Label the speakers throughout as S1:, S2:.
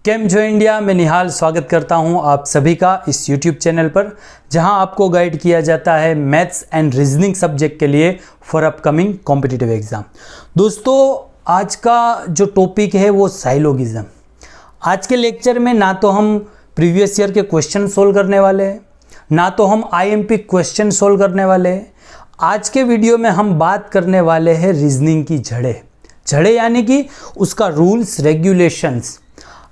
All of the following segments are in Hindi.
S1: केम जो इंडिया में निहाल स्वागत करता हूं आप सभी का इस यूट्यूब चैनल पर, जहां आपको गाइड किया जाता है मैथ्स एंड रीजनिंग सब्जेक्ट के लिए फॉर अपकमिंग कॉम्पिटिटिव एग्जाम। दोस्तों, आज का जो टॉपिक है वो साइलोगिज्म। आज के लेक्चर में ना तो हम प्रीवियस ईयर के क्वेश्चन सोल्व करने वाले हैं, ना तो हम आईएमपी क्वेश्चन सोल्व करने वाले हैं। आज के वीडियो में हम बात करने वाले हैं रीजनिंग की जड़ें यानी कि उसका रूल्स रेगुलेशंस।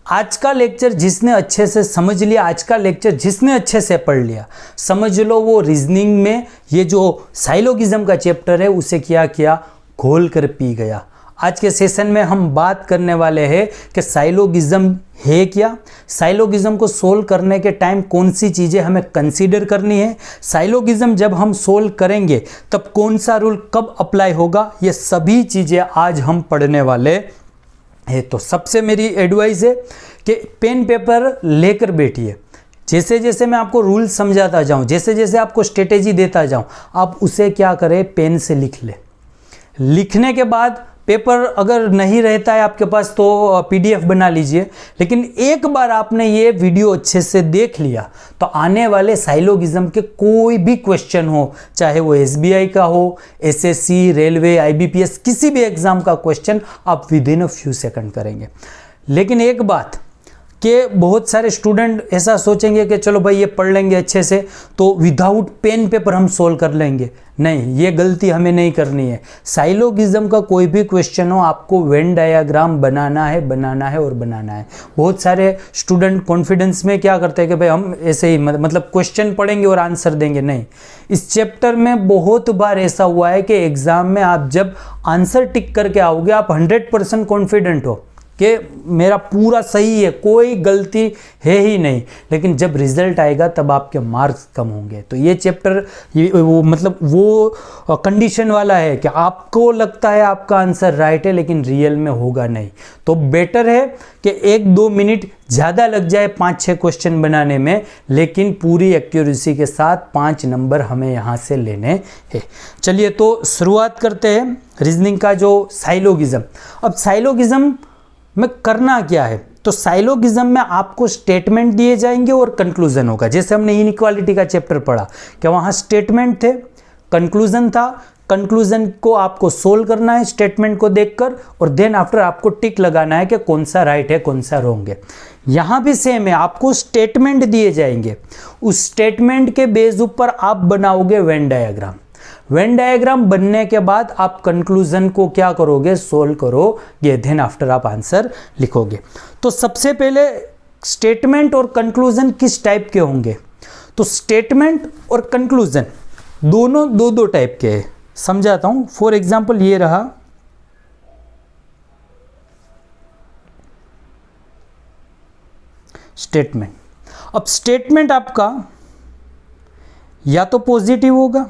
S1: आज का लेक्चर जिसने अच्छे से समझ लिया, आज का लेक्चर जिसने अच्छे से पढ़ लिया, समझ लो वो रीजनिंग में ये जो साइलोगिज्म का चैप्टर है उसे क्या घोल कर पी गया। आज के सेशन में हम बात करने वाले हैं कि साइलोगिज्म है क्या, साइलोगिज्म को सोल्व करने के टाइम कौन सी चीज़ें हमें कंसीडर करनी है, साइलोगिज्म जब हम सोल्व करेंगे तब कौन सा रूल कब अप्लाई होगा, ये सभी चीज़ें आज हम पढ़ने वाले है। तो सबसे मेरी एडवाइस है कि पेन पेपर लेकर बैठिए। जैसे जैसे मैं आपको रूल समझाता जाऊं, जैसे जैसे आपको स्ट्रेटेजी देता जाऊं, आप उसे क्या करें, पेन से लिख ले। लिखने के बाद पेपर अगर नहीं रहता है आपके पास तो पीडीएफ बना लीजिए। लेकिन एक बार आपने ये वीडियो अच्छे से देख लिया तो आने वाले साइलोगिज्म के कोई भी क्वेश्चन हो, चाहे वो एसबीआई का हो, एसएससी, रेलवे, आईबीपीएस, किसी भी एग्जाम का क्वेश्चन आप with in a few second करेंगे। लेकिन एक बात कि बहुत सारे स्टूडेंट ऐसा सोचेंगे कि चलो भाई ये पढ़ लेंगे अच्छे से तो विदाउट पेन पेपर हम सोल्व कर लेंगे। नहीं, ये गलती हमें नहीं करनी है। साइलोगिज्म का कोई भी क्वेश्चन हो, आपको वेन डायग्राम बनाना है और बनाना है। बहुत सारे स्टूडेंट कॉन्फिडेंस में क्या करते हैं कि भाई हम ऐसे ही मतलब क्वेश्चन पढ़ेंगे और आंसर देंगे। नहीं, इस चैप्टर में बहुत बार ऐसा हुआ है कि एग्जाम में आप जब आंसर टिक करके आओगे आप 100% कॉन्फिडेंट हो कि मेरा पूरा सही है, कोई गलती है ही नहीं, लेकिन जब रिजल्ट आएगा तब आपके मार्क्स कम होंगे। तो ये चैप्टर वो कंडीशन वाला है कि आपको लगता है आपका आंसर राइट है लेकिन रियल में होगा नहीं। तो बेटर है कि 1-2 मिनट ज़्यादा लग जाए 5-6 क्वेश्चन बनाने में, लेकिन पूरी एक्यूरेसी के साथ 5 नंबर हमें यहाँ से लेने हैं। चलिए तो शुरुआत करते हैं रीजनिंग का जो साइलोगिज्म। अब साइलोगिज्म में करना क्या है, तो साइलोगिज्म में आपको स्टेटमेंट दिए जाएंगे और कंक्लूजन होगा। जैसे हमने इनइक्वालिटी का चैप्टर पढ़ा कि वहाँ स्टेटमेंट थे, कंक्लूजन था। कंक्लूजन को आपको सोल्व करना है स्टेटमेंट को देखकर, और देन आफ्टर आपको टिक लगाना है कि कौन सा राइट है कौन सा रॉन्ग है। यहाँ भी सेम है, आपको स्टेटमेंट दिए जाएंगे, उस स्टेटमेंट के बेस ऊपर आप बनाओगे वेन डायग्राम। वेन डायग्राम बनने के बाद आप कंक्लूजन को क्या करोगे, सोल्व करोगे, देन आफ्टर आप आंसर लिखोगे। तो सबसे पहले स्टेटमेंट और कंक्लूजन किस टाइप के होंगे, तो स्टेटमेंट और कंक्लूजन दोनों दो टाइप के हैं। समझाता हूं। फॉर एग्जांपल ये रहा स्टेटमेंट। अब स्टेटमेंट आपका या तो पॉजिटिव होगा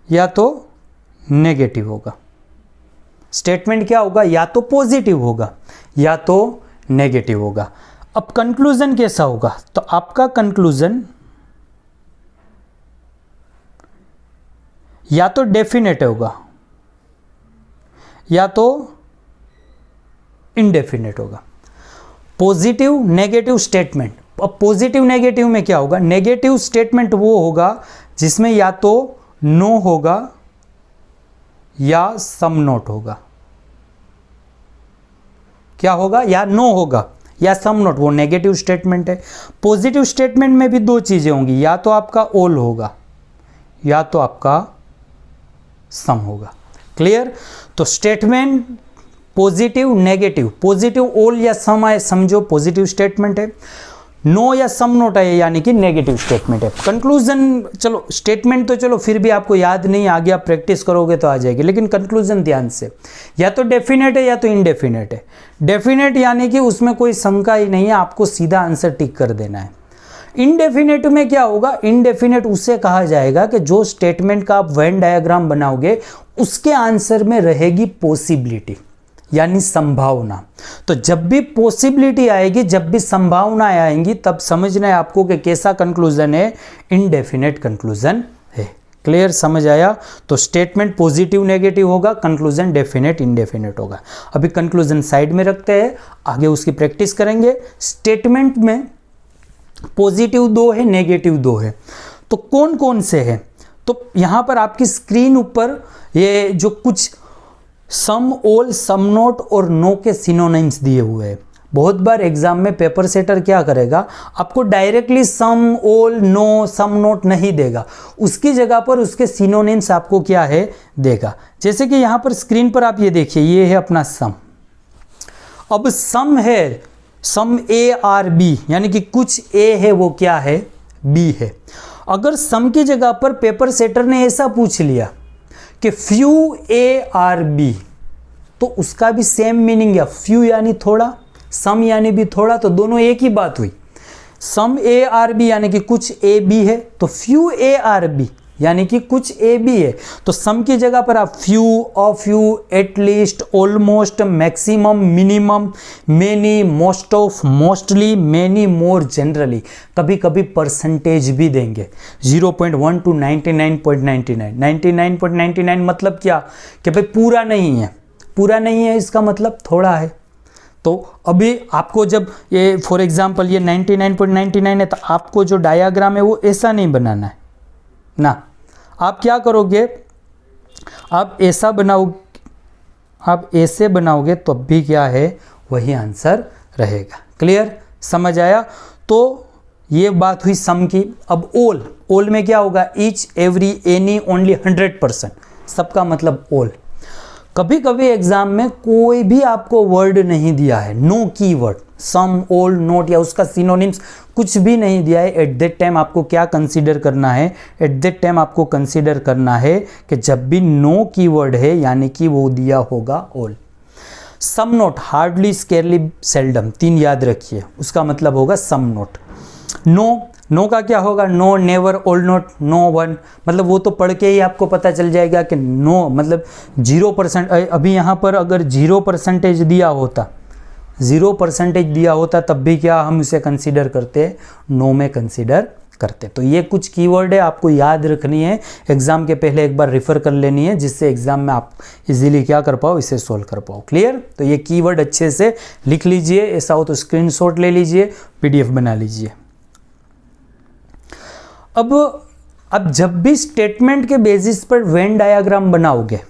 S1: या तो नेगेटिव होगा। स्टेटमेंट क्या होगा, या तो पॉजिटिव होगा या तो नेगेटिव होगा। अब कंक्लूजन कैसा होगा, तो आपका कंक्लूजन या तो डेफिनेट होगा या तो इनडेफिनेट होगा। Positive negative statement. अब पॉजिटिव नेगेटिव में क्या होगा, नेगेटिव स्टेटमेंट वो होगा जिसमें या तो नो होगा या सम नोट होगा। क्या होगा, या नो होगा या सम नोट, वो नेगेटिव स्टेटमेंट है। पॉजिटिव स्टेटमेंट में भी 2 चीजें होंगी, या तो आपका ऑल होगा या तो आपका सम होगा। क्लियर। तो statement positive negative, positive all या सम आए समझो पॉजिटिव स्टेटमेंट है, नो या सम नोट है यानी कि नेगेटिव स्टेटमेंट है। कंक्लूजन, चलो स्टेटमेंट तो चलो फिर भी आपको याद नहीं, आगे आप प्रैक्टिस करोगे तो आ जाएगी, लेकिन कंक्लूजन ध्यान से, या तो डेफिनेट है या तो इनडेफिनेट है। डेफिनेट यानी कि उसमें कोई शंका ही नहीं है, आपको सीधा आंसर टिक कर देना है। इनडेफिनेट में क्या होगा, इनडेफिनेट उसे कहा जाएगा कि जो स्टेटमेंट का आप वेन डायग्राम बनाओगे उसके आंसर में रहेगी पॉसिबिलिटी यानी संभावना। तो जब भी पॉसिबिलिटी आएगी, जब भी संभावनाएं आएंगी, तब समझना है आपको कि कैसा कंक्लूजन है, इनडेफिनेट कंक्लूजन है। क्लियर, समझ आया? तो स्टेटमेंट पॉजिटिव नेगेटिव होगा, कंक्लूजन डेफिनेट इंडेफिनेट होगा। अभी कंक्लूजन साइड में रखते हैं, आगे उसकी प्रैक्टिस करेंगे। स्टेटमेंट में पॉजिटिव 2 है, नेगेटिव 2 है, तो कौन कौन से हैं? तो यहाँ पर आपकी स्क्रीन ऊपर ये जो कुछ सम, ऑल, सम नोट और नो के सिनोनिम्स दिए हुए हैं। बहुत बार एग्जाम में पेपर सेटर क्या करेगा, आपको डायरेक्टली सम, ऑल, नो, सम नोट नहीं देगा, उसकी जगह पर उसके सिनोनिम्स आपको क्या है देगा। जैसे कि यहाँ पर स्क्रीन पर आप ये देखिए, ये है अपना सम। अब सम है, सम ए आर बी, यानी कि कुछ ए है वो क्या है, बी है। अगर सम की जगह पर पेपर सेटर ने ऐसा पूछ लिया कि फ्यू ए आर बी, तो उसका भी सेम मीनिंग है। फ्यू यानी थोड़ा, सम यानी भी थोड़ा, तो दोनों एक ही बात हुई। सम ए आर बी यानी कि कुछ ए बी है, तो फ्यू ए आर बी यानी कि कुछ ए बी है। तो सम की जगह पर आप few, a few, at least, almost, maximum, minimum, many, most of, mostly, many, more, generally, कभी कभी परसेंटेज भी देंगे। 0.1 to 99.99। 99.99 मतलब क्या कि भाई पूरा नहीं है, पूरा नहीं है इसका मतलब थोड़ा है। तो अभी आपको जब ये फॉर एग्जांपल ये 99.99 है, तो आपको जो डायग्राम है वो ऐसा नहीं बनाना है ना। आप क्या करोगे, आप ऐसा बनाओ, आप ऐसे बनाओगे तो भी क्या है वही आंसर रहेगा। क्लियर, समझ आया? तो ये बात हुई सम की। अब ऑल, ऑल में क्या होगा, ईच, एवरी, एनी, ओनली, 100%, सबका मतलब ऑल। कभी कभी एग्जाम में कोई भी आपको वर्ड नहीं दिया है, नो कीवर्ड, सम, ऑल, नोट या उसका सिनोनिम्स कुछ भी नहीं दिया है, एट दैट टाइम आपको क्या कंसीडर करना है, एट दैट टाइम आपको कंसीडर करना है कि जब भी नो कीवर्ड है यानी कि वो दिया होगा ऑल। सम नोट, हार्डली, स्केरली, सेल्डम, 3 याद रखिए, उसका मतलब होगा सम नोट। नो, नो का क्या होगा, no, never, all not, no one, मतलब वो तो पढ़ के ही आपको पता चल जाएगा कि नो मतलब 0%। अभी यहाँ पर अगर 0% दिया होता, 0% दिया होता तब भी क्या हम इसे कंसीडर करते, नो में कंसीडर करते। तो ये कुछ कीवर्ड है, आपको याद रखनी है, एग्जाम के पहले एक बार रेफर कर लेनी है, जिससे एग्जाम में आप इजीली क्या कर पाओ, इसे सोल्व कर पाओ। क्लियर? तो ये कीवर्ड अच्छे से लिख लीजिए, ऐसा हो तो स्क्रीनशॉट ले लीजिए, पीडीएफ बना लीजिए। अब जब भी स्टेटमेंट के बेसिस पर वेन डायग्राम बनाओगे,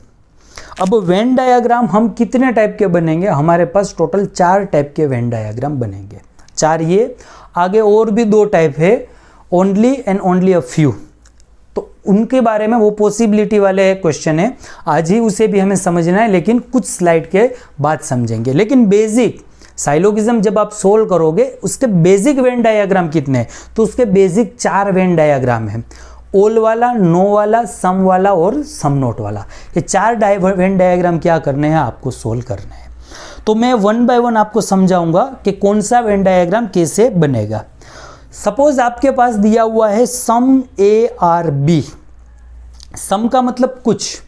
S1: अब वेन डायग्राम हम कितने टाइप के बनेंगे, हमारे पास टोटल 4 टाइप के वेन डायग्राम बनेंगे। 4 ये, आगे और भी 2 टाइप है, only and only a few, तो उनके बारे में वो पॉसिबिलिटी वाले क्वेश्चन है, आज ही उसे भी हमें समझना है, लेकिन कुछ स्लाइड के बाद समझेंगे। लेकिन बेसिक साइलोगिज्म जब आप सोल्व करोगे, उसके बेसिक वेन डायग्राम कितने हैं, तो उसके बेसिक 4 वेन डायग्राम हैं, ऑल वाला, नो वाला, सम वाला और सम नोट वाला। ये 4 वेन डायग्राम क्या करने हैं, आपको सोल्व करने हैं। तो मैं 1 बाय 1 आपको समझाऊंगा कि कौन सा वेन डायग्राम कैसे बनेगा। सपोज आपके पास दिया हुआ है सम ए आर बी, सम का मतलब कुछ,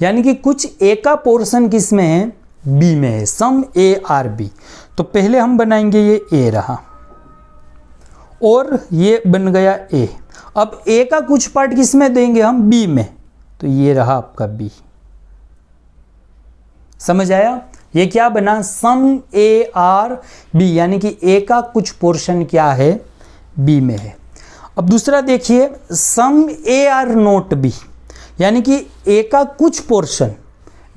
S1: यानी कि कुछ ए का पोर्शन किस में है, बी में है, सम ए आर बी। तो पहले हम बनाएंगे, ये ए रहा और ये बन गया ए। अब ए का कुछ पार्ट किस में देंगे हम, बी में, तो ये रहा आपका बी। समझ आया? ये क्या बना, सम ए आर बी, यानी कि ए का कुछ पोर्शन क्या है, बी में है। अब दूसरा देखिए, some A are not B, यानी कि ए का कुछ पोर्शन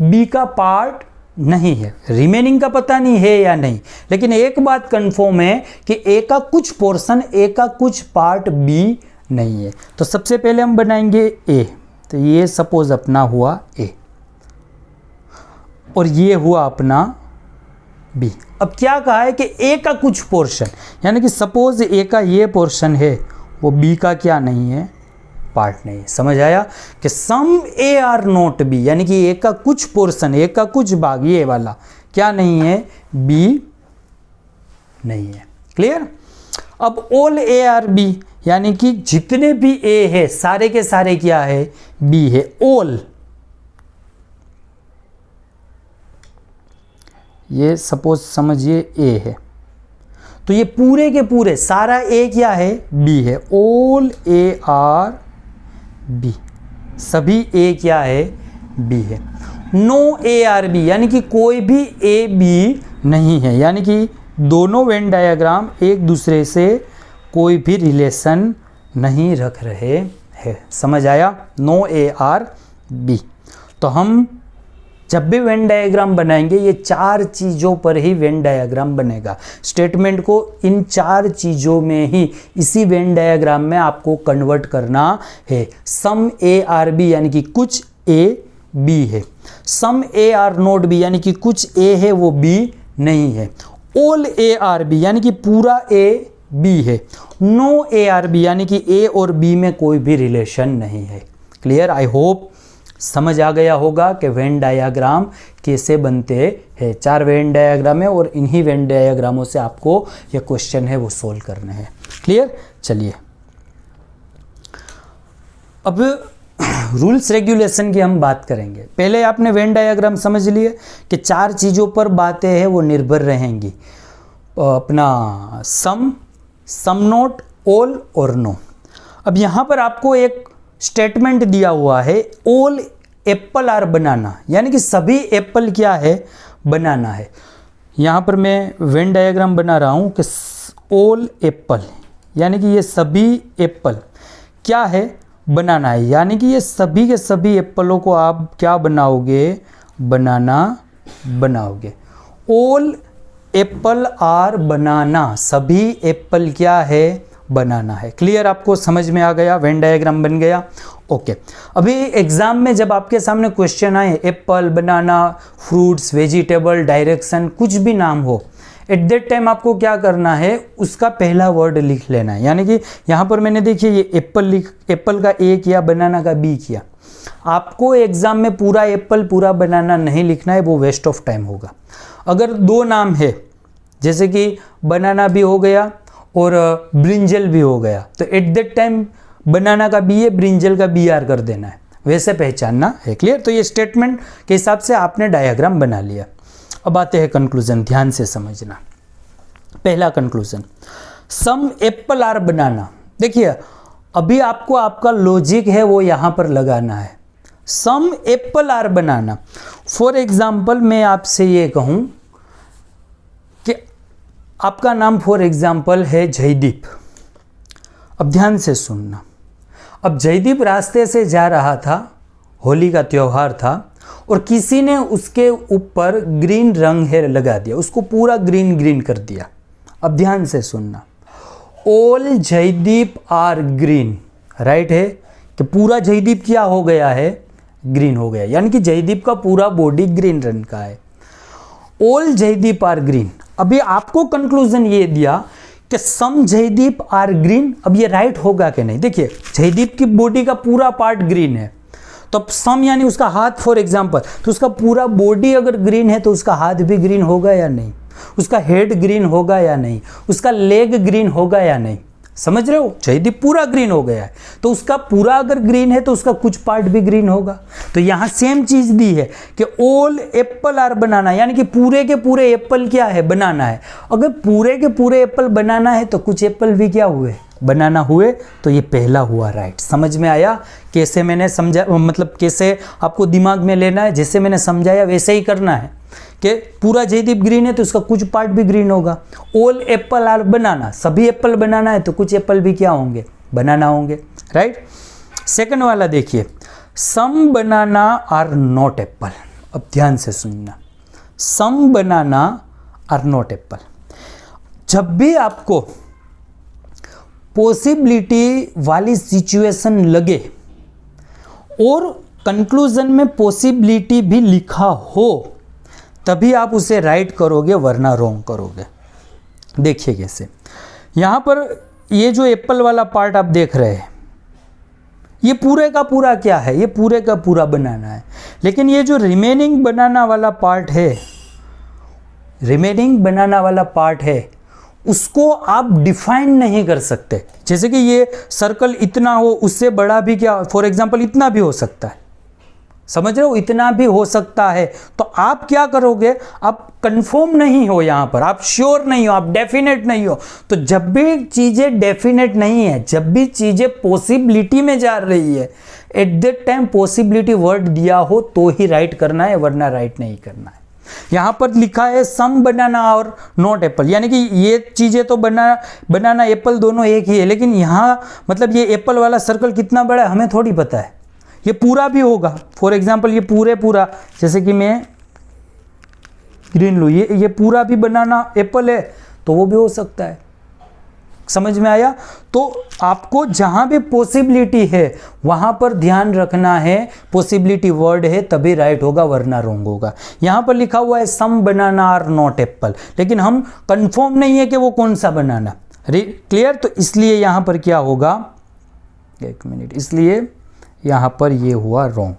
S1: बी का पार्ट नहीं है, रिमेनिंग का पता नहीं है या नहीं, लेकिन एक बात कंफर्म है कि ए का कुछ पोर्शन, ए का कुछ पार्ट बी नहीं है। तो सबसे पहले हम बनाएंगे ए, तो ये सपोज अपना हुआ ए और ये हुआ अपना बी। अब क्या कहा है कि ए का कुछ पोर्शन, यानी कि सपोज ए का ये पोर्शन है, वो बी का क्या नहीं है, पार्ट नहीं है। समझ आया कि सम ए आर नोट बी, यानी कि ए का कुछ पोर्शन, ए का कुछ भाग, ये वाला क्या नहीं है, बी नहीं है। क्लियर? अब ऑल ए आर बी, यानी कि जितने भी ए है सारे के सारे क्या है, बी है। ऑल, ये सपोज समझिए ए है, तो ये पूरे के पूरे सारा ए क्या है, बी है। ऑल ए आर बी, सभी ए क्या है, बी है। नो ए आर बी, यानी कि कोई भी ए बी नहीं है, यानी कि दोनों वेन डायग्राम एक दूसरे से कोई भी रिलेशन नहीं रख रहे हैं। समझ आया? No A are B. तो हम जब भी वेन डायग्राम बनाएंगे ये चार चीज़ों पर ही वेन डायग्राम बनेगा। स्टेटमेंट को इन चार चीज़ों में ही, इसी वेन डायग्राम में आपको कन्वर्ट करना है। सम ए आर बी यानी कि कुछ ए बी है, सम ए आर नोट बी यानी कि कुछ ए है वो बी नहीं है, ऑल ए आर बी यानी कि पूरा ए बी है, नो ए आर बी यानी कि ए और बी में कोई भी रिलेशन नहीं है। क्लियर? आई होप समझ आ गया होगा कि वेन डायग्राम कैसे बनते हैं। चार वेन डायग्राम है और इन्हीं वेन डायग्रामों से आपको ये क्वेश्चन है वो सोल्व करने हैं। क्लियर? चलिए अब रूल्स रेगुलेशन की हम बात करेंगे। पहले आपने वेन डायग्राम समझ लिए कि चार चीज़ों पर बातें हैं वो निर्भर रहेंगी, अपना सम, सम नोट, ऑल और नो। अब यहाँ पर आपको एक स्टेटमेंट दिया हुआ है, ऑल एप्पल आर बनाना, यानी कि सभी एप्पल क्या है, बनाना है। यहाँ पर मैं वेन डायग्राम बना रहा हूँ कि ऑल एप्पल यानी कि ये सभी एप्पल क्या है, बनाना है, यानी कि ये सभी के सभी एप्पलों को आप क्या बनाओगे, बनाना बनाओगे। ऑल एप्पल आर बनाना, सभी एप्पल क्या है, बनाना है। क्लियर? आपको समझ में आ गया? वेन डायग्राम बन गया। ओके। अभी एग्जाम में जब आपके सामने क्वेश्चन आए, एप्पल, बनाना, फ्रूट्स, वेजिटेबल, डायरेक्शन, कुछ भी नाम हो, एट दैट टाइम आपको क्या करना है, उसका पहला वर्ड लिख लेना है। यानी कि यहाँ पर मैंने देखिए ये एप्पल का ए किया, बनाना का बी किया। आपको एग्जाम में पूरा एप्पल पूरा बनाना नहीं लिखना है, वो वेस्ट ऑफ टाइम होगा। अगर दो नाम है, जैसे कि बनाना भी हो गया और ब्रिंजल भी हो गया, तो एट दैट टाइम बनाना का बी है, ब्रिंजल का बी आर कर देना है, वैसे पहचानना है। क्लियर? तो ये स्टेटमेंट के हिसाब से आपने डायग्राम बना लिया। अब आते हैं कंक्लूजन, ध्यान से समझना। पहला कंक्लूजन, सम एप्पल आर बनाना। देखिए अभी आपको आपका लॉजिक है वो यहाँ पर लगाना है। Some apple are banana. For example मैं आपसे ये कहूँ कि आपका नाम फॉर एग्जाम्पल है जयदीप। अब ध्यान से सुनना। अब जयदीप रास्ते से जा रहा था, होली का त्यौहार था, और किसी ने उसके ऊपर ग्रीन रंग है लगा दिया, उसको पूरा ग्रीन ग्रीन कर दिया। अब ध्यान से सुनना, all Jaideep are green, right है कि पूरा जयदीप क्या हो गया है, ग्रीन हो गया, यानी कि जयदीप का पूरा बॉडी ग्रीन रंग का है। All Jaideep are green. अभी आपको कंक्लूजन ये दिया कि सम जयदीप आर ग्रीन। अब ये राइट होगा कि नहीं? देखिए जयदीप की बॉडी का पूरा पार्ट ग्रीन है, तो अब सम यानी उसका हाथ फॉर एग्जांपल, तो उसका पूरा बॉडी अगर ग्रीन है तो उसका हाथ भी ग्रीन होगा या नहीं, उसका हेड ग्रीन होगा या नहीं, उसका लेग ग्रीन होगा या नहीं। समझ रहे हो? जयदीप पूरा ग्रीन हो गया है, तो उसका पूरा अगर ग्रीन है तो उसका कुछ पार्ट भी ग्रीन होगा। तो यहाँ सेम चीज दी है कि ऑल एप्पल आर बनाना, यानी कि पूरे के पूरे एप्पल क्या है, बनाना है। अगर पूरे के पूरे एप्पल बनाना है तो कुछ एप्पल भी क्या हुए, बनाना हुए, तो ये पहला हुआ राइट। समझ में आया कैसे मैंने समझा, मतलब कैसे आपको दिमाग में लेना है, जैसे मैंने समझाया वैसे ही करना है कि पूरा जयदीप ग्रीन है तो उसका कुछ पार्ट भी ग्रीन होगा। ऑल एप्पल आर बनाना, सभी एप्पल बनाना है तो कुछ एप्पल भी क्या होंगे, बनाना होंगे, राइट। सेकंड वाला देखिए, सम बनाना आर नॉट एप्पल। अब ध्यान से सुनना, सम बनाना आर नॉट एप्पल। जब भी आपको पॉसिबिलिटी वाली सिचुएशन लगे और कंक्लूजन में पॉसिबिलिटी भी लिखा हो, तभी आप उसे राइट करोगे, वरना रॉन्ग करोगे। देखिए कैसे, यहाँ पर ये जो एप्पल वाला पार्ट आप देख रहे हैं, ये पूरे का पूरा क्या है, ये पूरे का पूरा बनाना है। लेकिन ये जो रिमेनिंग बनाना वाला पार्ट है, रिमेनिंग बनाना वाला पार्ट है, उसको आप डिफाइन नहीं कर सकते। जैसे कि ये सर्कल इतना हो, उससे बड़ा भी क्या, फॉर एग्जांपल इतना भी हो सकता है, समझ रहे हो, इतना भी हो सकता है। तो आप क्या करोगे, आप कंफर्म नहीं हो, यहां पर आप श्योर नहीं हो, आप डेफिनेट नहीं हो। तो जब भी चीजें डेफिनेट नहीं है, जब भी चीजें पॉसिबिलिटी में जा रही है, at that time possibility word दिया हो तो ही राइट करना है, वरना राइट नहीं करना है। यहां पर लिखा है सम बनाना और नॉट एप्पल, यानी कि ये चीजें तो बनाना एप्पल दोनों एक ही है, लेकिन यहां मतलब ये एप्पल वाला सर्कल कितना बड़ा है हमें थोड़ी पता है। ये पूरा भी होगा, फॉर एग्जांपल ये पूरा, जैसे कि मैं ग्रीन लूँ, ये पूरा भी बनाना एप्पल है तो वो भी हो सकता है। समझ में आया? तो आपको जहां भी पॉसिबिलिटी है वहां पर ध्यान रखना है, पॉसिबिलिटी वर्ड है तभी राइट होगा, वरना रॉन्ग होगा। यहां पर लिखा हुआ है सम बनाना और नॉट एप्पल, लेकिन हम कंफर्म नहीं है कि वो कौन सा बनाना। क्लियर? तो इसलिए यहां पर क्या होगा, एक मिनट, इसलिए यहां पर ये हुआ रॉन्ग।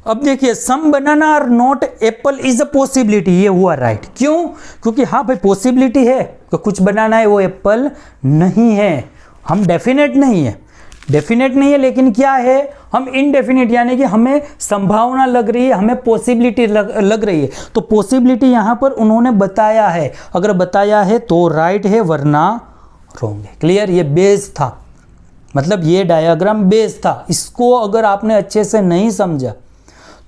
S1: अब देखिए सम बनाना और not Apple is a possibility, ये हुआ राइट। क्यों? क्योंकि हाँ भाई पॉसिबिलिटी है कि कुछ बनाना है, वो एप्पल नहीं है। हम डेफिनेट नहीं है, डेफिनेट नहीं है, लेकिन क्या है, हम इनडेफिनेट, यानी कि हमें संभावना लग रही है, हमें पॉसिबिलिटी लग रही है। तो पॉसिबिलिटी यहां पर उन्होंने बताया है, अगर बताया है तो राइट है, वरना रॉन्ग है। क्लियर? ये बेस था, मतलब ये डायग्राम बेस था। इसको अगर आपने अच्छे से नहीं समझा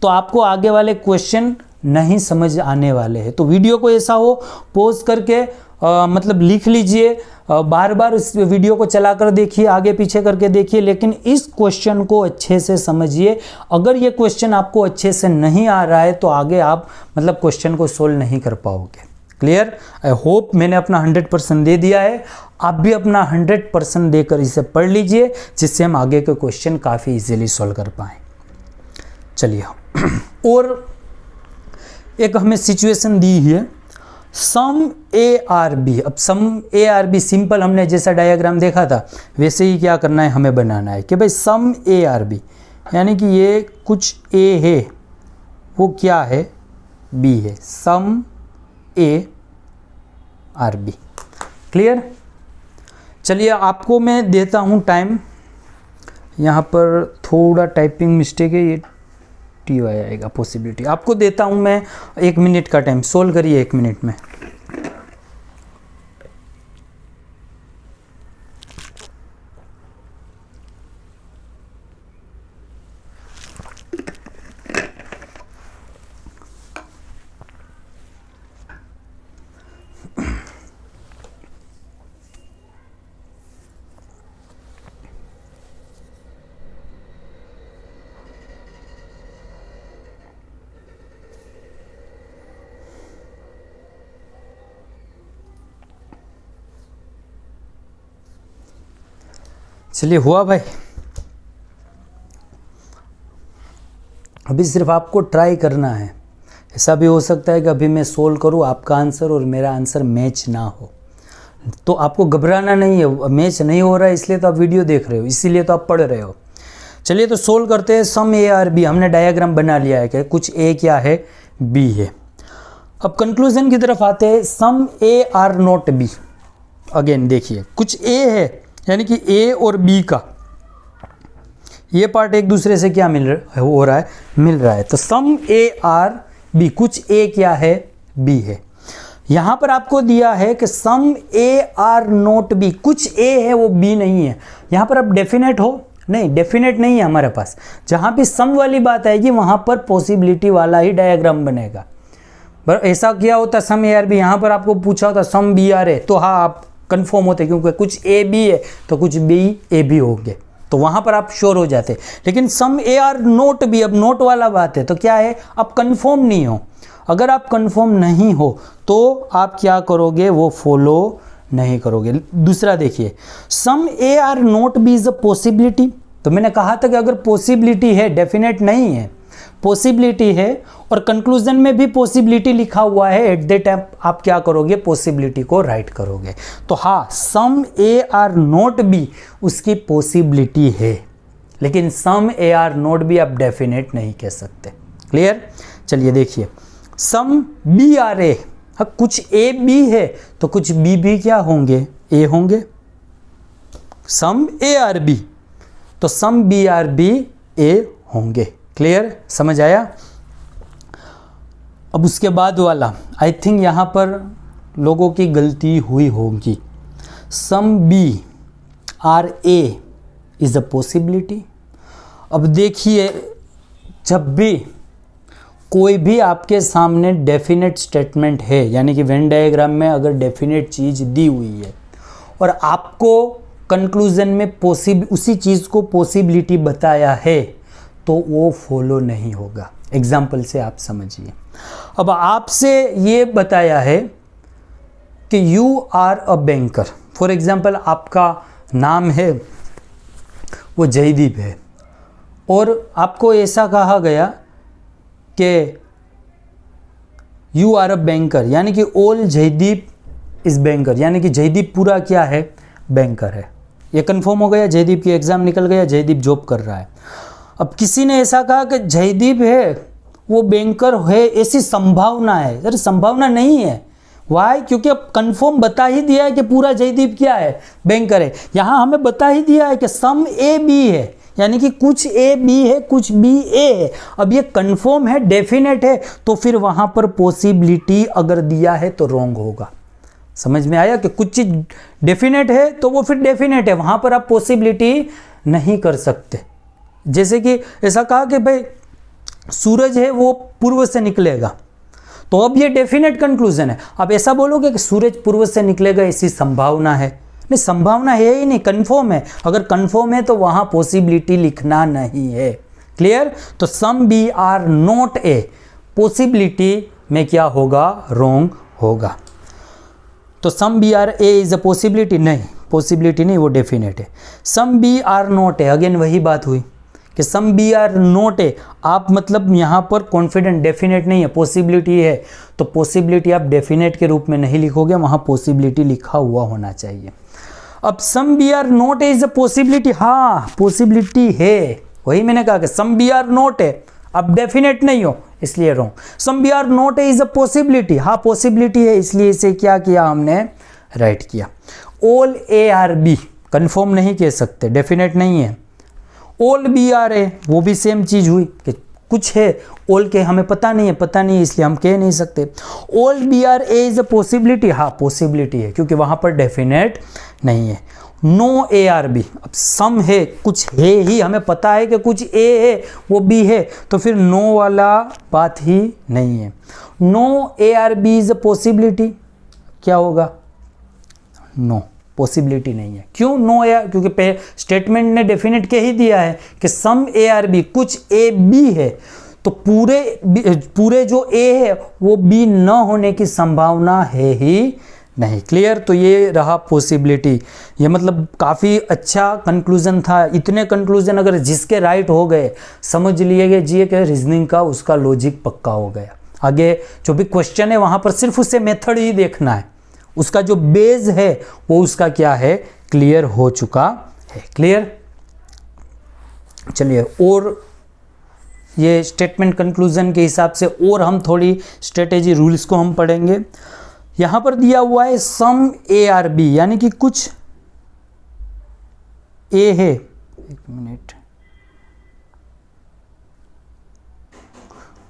S1: तो आपको आगे वाले क्वेश्चन नहीं समझ आने वाले हैं। तो वीडियो को ऐसा हो पॉज करके मतलब लिख लीजिए, बार बार इस वीडियो को चलाकर देखिए, आगे पीछे करके देखिए, लेकिन इस क्वेश्चन को अच्छे से समझिए। अगर ये क्वेश्चन आपको अच्छे से नहीं आ रहा है तो आगे आप मतलब क्वेश्चन को सोल्व नहीं कर पाओगे। क्लियर? आई होप मैंने अपना 100% दे दिया है, आप भी अपना 100% देकर इसे पढ़ लीजिए, जिससे हम आगे के क्वेश्चन काफ़ी इजीली सॉल्व कर पाएँ। चलिए और एक हमें सिचुएशन दी है, सम ए आर बी। अब some A are B simple, हमने जैसा डायग्राम देखा था वैसे ही क्या करना है, हमें बनाना है कि भाई सम ए आर बी, यानी कि ये कुछ ए है, वो क्या है, बी है, सम ए आर बी। क्लियर? चलिए आपको मैं देता हूँ टाइम, यहाँ पर थोड़ा टाइपिंग मिस्टेक है, ये टी वाई आएगा, पॉसिबिलिटी। आपको देता हूँ मैं 1 मिनट का टाइम, सोल्व करिए 1 मिनट में। चलिए हुआ भाई, अभी सिर्फ आपको ट्राई करना है। ऐसा भी हो सकता है कि अभी मैं सोल्व करूं, आपका आंसर और मेरा आंसर मैच ना हो, तो आपको घबराना नहीं है। मैच नहीं हो रहा है इसलिए तो आप वीडियो देख रहे हो, इसीलिए तो आप पढ़ रहे हो। चलिए तो सोल्व करते हैं। सम ए आर बी, हमने डायग्राम बना लिया है कि कुछ ए क्या है, बी है। अब कंक्लूजन की तरफ आते हैं, some A are not B. Again देखिए कुछ ए है, यानी कि ए और बी का ये पार्ट एक दूसरे से क्या मिल रहा है। तो सम ए आर बी, कुछ ए क्या है, बी है। यहां पर आपको दिया है कि सम ए आर नॉट बी, कुछ ए है वो बी नहीं है। यहां पर आप डेफिनेट हो, नहीं डेफिनेट नहीं है हमारे पास। जहां भी सम वाली बात आएगी वहां पर पॉसिबिलिटी वाला ही डायग्राम बनेगा। पर ऐसा क्या होता सम ए आर बी, यहां पर आपको पूछा होता सम बी आर है तो हाँ आप कंफर्म होते, क्योंकि कुछ ए बी है तो कुछ बी ए भी होंगे, तो वहां पर आप श्योर हो जाते। लेकिन सम ए आर नोट बी, अब नोट वाला बात है तो क्या है, आप कंफर्म नहीं हो। अगर आप कंफर्म नहीं हो तो आप क्या करोगे, वो फॉलो नहीं करोगे। दूसरा देखिए, some A are not B is a possibility. तो मैंने कहा था कि अगर पॉसिबिलिटी है, डेफिनेट नहीं है, पॉसिबिलिटी है और कंक्लूजन में भी पॉसिबिलिटी लिखा हुआ है, एट द टाइम आप क्या करोगे, पॉसिबिलिटी को राइट करोगे। तो हाँ, सम ए आर नॉट बी उसकी पॉसिबिलिटी है, लेकिन सम ए आर नॉट बी आप डेफिनेट नहीं कह सकते। क्लियर? चलिए देखिए, सम बी आर ए, कुछ ए बी है तो कुछ बी भी क्या होंगे, ए होंगे। सम ए आर बी तो सम बी आर बी ए होंगे। क्लियर, समझ आया। अब उसके बाद वाला, आई थिंक यहाँ पर लोगों की गलती हुई होगी। Some B are A is a possibility. अब देखिए, जब भी कोई भी आपके सामने डेफिनेट स्टेटमेंट है, यानी कि वेन डायग्राम में अगर डेफिनेट चीज दी हुई है और आपको कंक्लूजन में उसी चीज को पॉसिबिलिटी बताया है, तो वो फॉलो नहीं होगा। एग्जाम्पल से आप समझिए। अब आपसे ये बताया है कि you are a banker, for example आपका नाम है वो जयदीप है, और आपको ऐसा कहा गया कि यू आर अ बैंकर, यानी कि ऑल जयदीप इज बैंकर, यानी कि जयदीप पूरा क्या है, बैंकर है। ये कंफर्म हो गया, जयदीप की एग्जाम निकल गया, जयदीप जॉब कर रहा है। अब किसी ने ऐसा कहा कि जयदीप है वो बैंकर है, ऐसी संभावना है। अरे संभावना नहीं है, वाई? क्योंकि अब कंफर्म बता ही दिया है कि पूरा जयदीप क्या है, बैंकर है। यहां हमें बता ही दिया है कि सम ए बी है, यानी कि कुछ ए बी है, कुछ बी ए है। अब ये कंफर्म है, डेफिनेट है, तो फिर वहां पर पॉसिबिलिटी अगर दिया है तो रॉन्ग होगा। समझ में आया कि कुछ चीज डेफिनेट है तो वो फिर डेफिनेट है, वहां पर आप पॉसिबिलिटी नहीं कर सकते। जैसे कि ऐसा कहा कि भाई सूरज है वो पूर्व से निकलेगा, तो अब ये डेफिनेट कंक्लूजन है। अब ऐसा बोलोगे कि सूरज पूर्व से निकलेगा, ऐसी संभावना है? नहीं, संभावना है ही नहीं, कंफर्म है। अगर कंफर्म है तो वहां पॉसिबिलिटी लिखना नहीं है। क्लियर? तो some B are not A, possibility में क्या होगा, रॉन्ग होगा। तो some B are A is a possibility, नहीं, पॉसिबिलिटी नहीं, वो डेफिनेट है। Some B are not A, again वही बात हुई कि some B are not A, आप मतलब यहां पर कॉन्फिडेंट, डेफिनेट नहीं है, पॉसिबिलिटी है, तो पॉसिबिलिटी आप डेफिनेट के रूप में नहीं लिखोगे, वहां पॉसिबिलिटी लिखा हुआ होना चाहिए। अब some B are not A is a possibility, हाँ पॉसिबिलिटी है, वही मैंने कहा कि some B are not A, अब डेफिनेट नहीं हो इसलिए wrong. Some B are not A is a possibility, हाँ पॉसिबिलिटी है, इसलिए इसे क्या किया हमने, राइट किया। All A are B, confirm नहीं कह सकते, डेफिनेट नहीं है। ऑल बी आर ए, वो भी सेम चीज हुई कि कुछ है, ऑल के हमें पता नहीं है, इसलिए हम कह नहीं सकते। All B are A is a possibility, हाँ पॉसिबिलिटी है, क्योंकि वहां पर डेफिनेट नहीं है। नो ए आर बी, अब सम है, कुछ है ही, हमें पता है कि कुछ ए है वो बी है, तो फिर नो वाला बात ही नहीं है। No A are B is a possibility, क्या होगा, नो, पॉसिबिलिटी नहीं है। क्यों नो ए आर? क्योंकि स्टेटमेंट ने डेफिनेट कह ही दिया है कि सम ए आर बी, कुछ ए बी है, तो पूरे जो ए है वो बी न होने की संभावना है ही नहीं। क्लियर? तो ये रहा पॉसिबिलिटी। ये मतलब काफ़ी अच्छा कंक्लूजन था। इतने कंक्लूजन अगर जिसके राइट हो गए, समझ लिए जी कि रीजनिंग का उसका लॉजिक पक्का हो गया। आगे जो भी क्वेश्चन है वहां पर सिर्फ उससे मेथड ही देखना है, उसका जो बेस है वो उसका क्या है, क्लियर हो चुका है। क्लियर? चलिए, और ये स्टेटमेंट कंक्लूजन के हिसाब से और हम थोड़ी स्ट्रेटेजी रूल्स को हम पढ़ेंगे। यहां पर दिया हुआ है सम ए आर बी, यानी कि कुछ ए है, एक मिनट,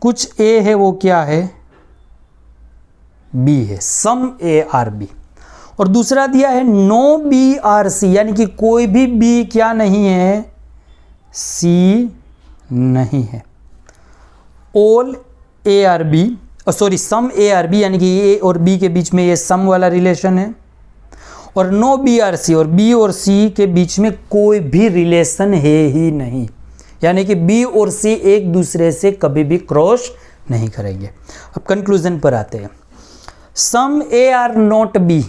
S1: कुछ ए है वो क्या है, बी है, सम ए आर बी। और दूसरा दिया है नो बी आर सी, यानी कि कोई भी बी क्या नहीं है, सी नहीं है। All A are B, sorry some A are B, यानी कि ए और बी के बीच में ये सम वाला रिलेशन है। और नो बी आर सी, और बी और सी के बीच में कोई भी रिलेशन है ही नहीं, यानी कि बी और सी एक दूसरे से कभी भी क्रॉस नहीं करेंगे। अब कंक्लूजन पर आते हैं। Some A are not B,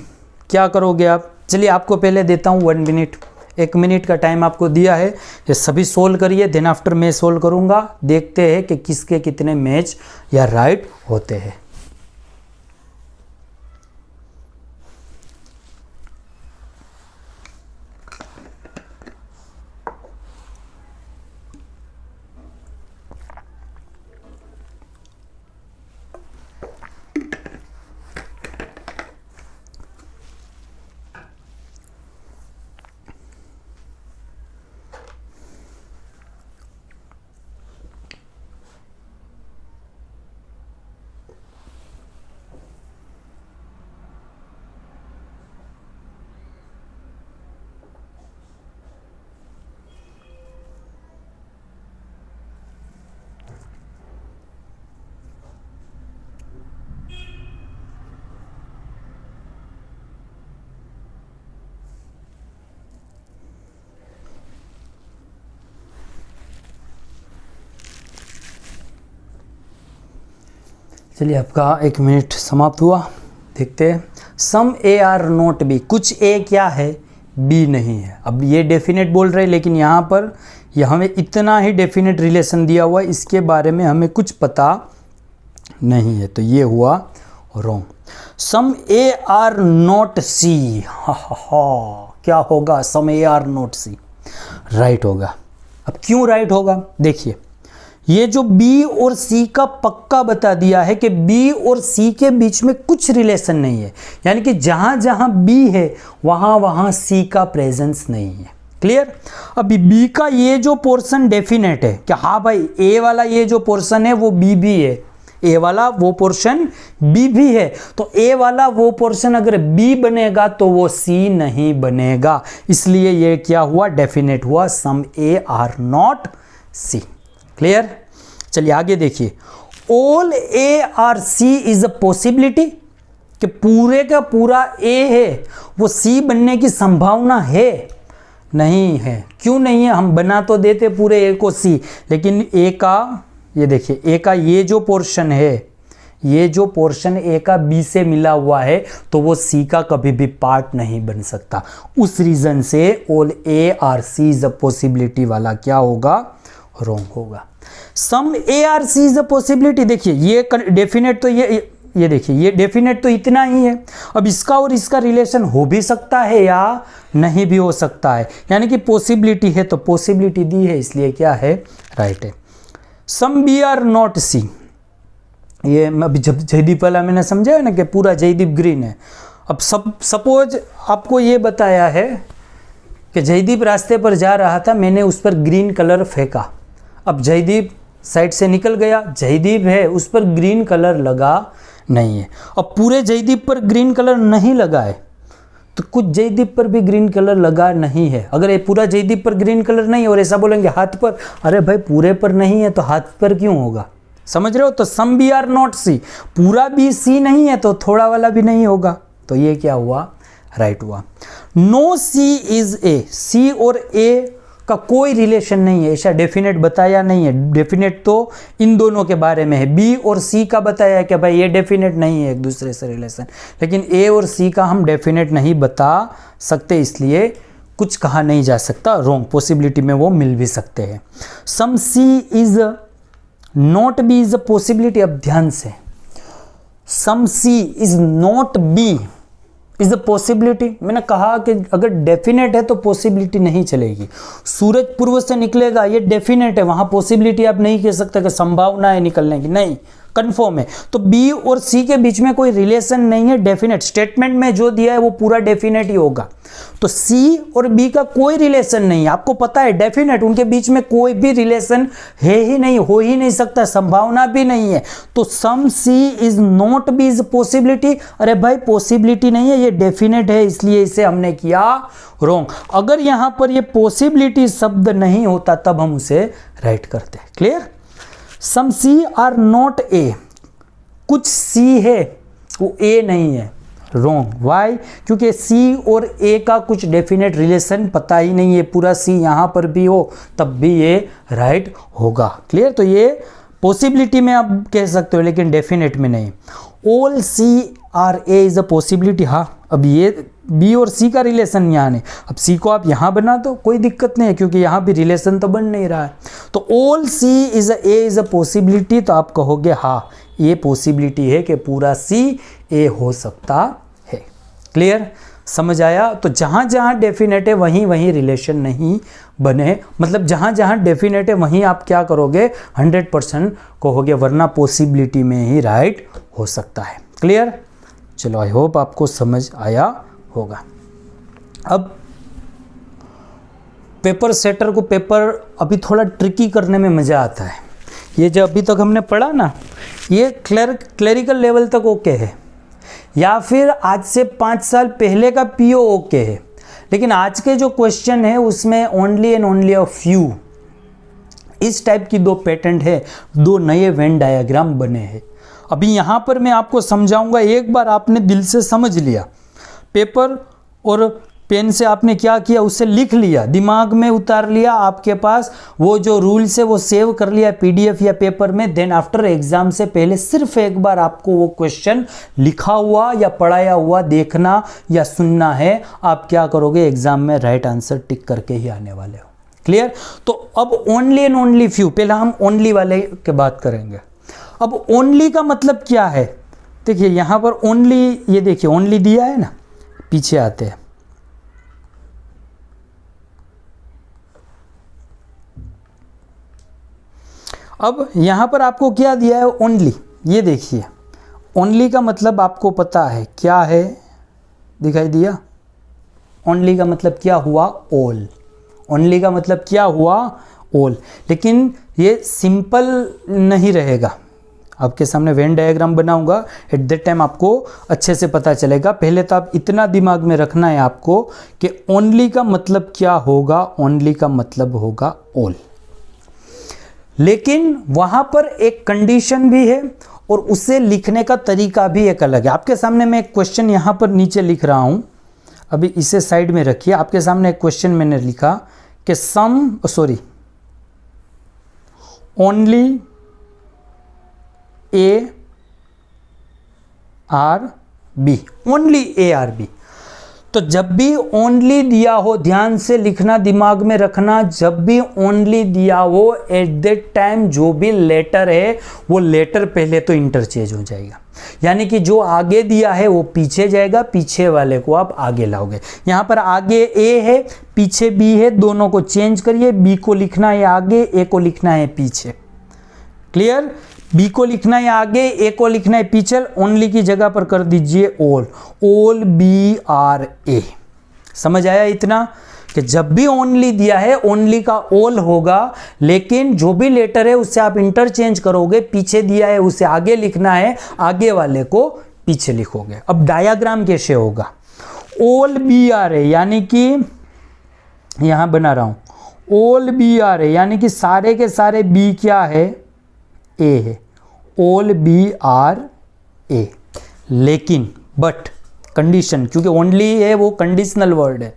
S1: क्या करोगे आप? चलिए आपको पहले देता हूं 1 मिनट, 1 मिनट का टाइम आपको दिया है, ये सभी सोल्व करिए, देन आफ्टर मैं सोल्व करूंगा, देखते हैं कि किसके कितने मैच या राइट होते हैं। चलिए आपका 1 मिनट समाप्त हुआ। देखते हैं some A are not B, कुछ ए क्या है बी नहीं है। अब ये डेफिनेट बोल रहे हैं लेकिन यहाँ पर हमें इतना ही डेफिनेट रिलेशन दिया हुआ है, इसके बारे में हमें कुछ पता नहीं है, तो ये हुआ wrong. Some A are not C, क्या होगा, some A are not C right होगा। अब क्यों राइट होगा, देखिए ये जो बी और सी का पक्का बता दिया है कि बी और सी के बीच में कुछ रिलेशन नहीं है, यानी कि जहां जहां बी है वहां वहां सी का प्रेजेंस नहीं है। क्लियर। अभी बी का ये जो पोर्शन डेफिनेट है कि हाँ भाई ए वाला ये जो पोर्शन है वो बी भी है, ए वाला वो पोर्शन बी भी है, तो ए वाला वो पोर्शन अगर बी बनेगा तो वो सी नहीं बनेगा, इसलिए ये क्या हुआ, डेफिनेट हुआ, some A are not C. Clear. चलिए आगे देखिए, all A are C is a possibility, कि पूरे का पूरा ए है वो सी बनने की संभावना है, नहीं है। क्यों नहीं है, हम बना तो देते पूरे ए को सी, लेकिन ए का ये देखिए ए का ये जो पोर्शन है, ये जो पोर्शन ए का बी से मिला हुआ है तो वो सी का कभी भी पार्ट नहीं बन सकता। उस रीजन से all A are C is a possibility वाला क्या होगा, रॉन्ग होगा। Some A are C is a possibility, देखिए ये डेफिनेट तो ये देखिए ये डेफिनेट तो इतना ही है। अब इसका और इसका रिलेशन हो भी सकता है या नहीं भी हो सकता है, यानी कि पॉसिबिलिटी है तो पॉसिबिलिटी दी है, इसलिए क्या है, राइट है। सम बी आर नॉट सी, ये अभी जब जयदीप वाला मैंने समझाया ना कि पूरा जयदीप ग्रीन है। अब सपोज आपको ये बताया है कि जयदीप रास्ते पर जा रहा था, मैंने उस पर ग्रीन कलर फेंका, अब जयदीप साइड से निकल गया, जयदीप है उस पर ग्रीन कलर लगा नहीं है। अब पूरे जयदीप पर ग्रीन कलर नहीं लगा है तो कुछ जयदीप पर भी ग्रीन कलर लगा नहीं है। अगर ये पूरा जयदीप पर ग्रीन कलर नहीं है और ऐसा बोलेंगे हाथ पर, अरे भाई पूरे पर नहीं है तो हाथ पर क्यों होगा, समझ रहे हो। तो सम बी आर नॉट सी, पूरा भी सी नहीं है तो थोड़ा वाला भी नहीं होगा, तो ये क्या हुआ, राइट हुआ। नो सी इज ए, सी और ए का कोई रिलेशन नहीं है, ऐसा डेफिनेट बताया नहीं है। डेफिनेट तो इन दोनों के बारे में है, बी और सी का बताया कि भाई ये डेफिनेट नहीं है एक दूसरे से रिलेशन, लेकिन ए और सी का हम डेफिनेट नहीं बता सकते, इसलिए कुछ कहा नहीं जा सकता, रॉन्ग। पॉसिबिलिटी में वो मिल भी सकते हैं। Some C is not B is a possibility, अब ध्यान से, some C is not B is a possibility, मैंने कहा कि अगर डेफिनेट है तो पॉसिबिलिटी नहीं चलेगी। सूरज पूर्व से निकलेगा ये डेफिनेट है, वहां पॉसिबिलिटी आप नहीं कह सकते कि संभावना है निकलने की, नहीं, कंफर्म है। तो बी और सी के बीच में कोई रिलेशन नहीं है, डेफिनेट स्टेटमेंट में जो दिया है वो पूरा डेफिनेट ही होगा। तो सी और बी का कोई रिलेशन नहीं है, आपको पता है डेफिनेट, उनके बीच में कोई भी रिलेशन है ही नहीं, हो ही नहीं सकता, संभावना भी नहीं है। तो some C is not B is possibility, अरे भाई पॉसिबिलिटी नहीं है, ये डेफिनेट है, इसलिए इसे हमने किया रॉन्ग। अगर यहां पर ये पॉसिबिलिटी शब्द नहीं होता तब हम उसे राइट करते। Clear. Some C are not A, कुछ सी है वो ए नहीं है, रॉन्ग। वाई, क्योंकि सी और ए का कुछ डेफिनेट रिलेशन पता ही नहीं है, पूरा सी यहाँ पर भी हो तब भी ये राइट होगा। क्लियर। तो ये पॉसिबिलिटी में आप कह सकते हो लेकिन डेफिनेट में नहीं। All C are A is a possibility, हाँ अब ये बी और सी का रिलेशन यहाँ नहीं, अब सी को आप यहाँ बना दो कोई दिक्कत नहीं है क्योंकि यहाँ भी रिलेशन तो बन नहीं रहा है। तो all C is A is a possibility, तो आप कहोगे हाँ ये पॉसिबिलिटी है कि पूरा सी ए हो सकता है। क्लियर, समझ आया। तो जहाँ जहाँ डेफिनेट है वहीं वहीं रिलेशन नहीं बने, मतलब जहाँ जहाँ डेफिनेट है वहीं आप क्या करोगे 100% कहोगे, वरना पॉसिबिलिटी में ही राइट हो सकता है। क्लियर। चलो आई होप आपको समझ आया होगा। अब पेपर सेटर को पेपर अभी थोड़ा ट्रिकी करने में मज़ा आता है। ये जो अभी तक हमने पढ़ा ना, ये क्लरिकल लेवल तक ओके है, या फिर आज से 5 साल पहले का पीओ ओके है, लेकिन आज के जो क्वेश्चन है उसमें only and only a few इस टाइप की 2 पेटेंट है, 2 नए वेन डायग्राम बने हैं। अभी यहाँ पर मैं आपको समझाऊंगा, एक बार आपने दिल से समझ लिया पेपर और पेन से आपने क्या किया, उसे लिख लिया, दिमाग में उतार लिया, आपके पास वो जो रूल्स है वो सेव कर लिया पीडीएफ या पेपर में। देन आफ्टर एग्जाम से पहले सिर्फ एक बार आपको वो क्वेश्चन लिखा हुआ या पढ़ाया हुआ देखना या सुनना है। आप क्या करोगे, एग्जाम में राइट आंसर टिक करके ही आने वाले हो। क्लियर? तो अब ओनली एंड ओनली फ्यू, पहले हम ओनली वाले के बात करेंगे। अब ओनली का मतलब क्या है, देखिए यहां पर ओनली, ये देखिए ओनली दिया है ना, पीछे आते हैं। अब यहां पर आपको क्या दिया है, ओनली। ये देखिए ओनली का मतलब आपको पता है क्या है, दिखाई दिया? ओनली का मतलब क्या हुआ, ऑल। ओनली का मतलब क्या हुआ, ऑल। लेकिन ये सिंपल नहीं रहेगा, आपके सामने वेन डायग्राम बनाऊंगा, एट दैट टाइम आपको अच्छे से पता चलेगा। पहले तो आप इतना दिमाग में रखना है आपको कि ओनली का मतलब क्या होगा, ओनली का मतलब होगा ऑल। लेकिन वहां पर एक कंडीशन भी है और उसे लिखने का तरीका भी एक अलग है। आपके सामने मैं एक क्वेश्चन यहां पर नीचे लिख रहा हूं, अभी इसे साइड में रखिए। आपके सामने एक क्वेश्चन मैंने लिखा कि only A are B, only A are B. तो जब भी ओनली दिया हो, ध्यान से लिखना, दिमाग में रखना, जब भी ओनली दिया हो एट दैट टाइम जो भी लेटर है वो लेटर पहले तो इंटरचेंज हो जाएगा। यानी कि जो आगे दिया है वो पीछे जाएगा, पीछे वाले को आप आगे लाओगे। यहां पर आगे ए है, पीछे बी है, दोनों को चेंज करिए। बी को लिखना है आगे, ए को लिखना है पीछे। क्लियर? बी को लिखना है आगे, ए को लिखना है पीछे। ओनली की जगह पर कर दीजिए ऑल, ऑल बी आर ए। समझ आया इतना कि जब भी ओनली दिया है ओनली का ऑल होगा, लेकिन जो भी लेटर है उससे आप इंटरचेंज करोगे। पीछे दिया है उसे आगे लिखना है, आगे वाले को पीछे लिखोगे। अब डायग्राम कैसे होगा, ऑल बी आर ए, यानी कि यहां बना रहा हूं ऑल बी आर ए, यानी कि सारे के सारे बी क्या है, ए है, ऑल बी आर ए। लेकिन बट कंडीशन, क्योंकि ओनली है वो कंडीशनल वर्ड है,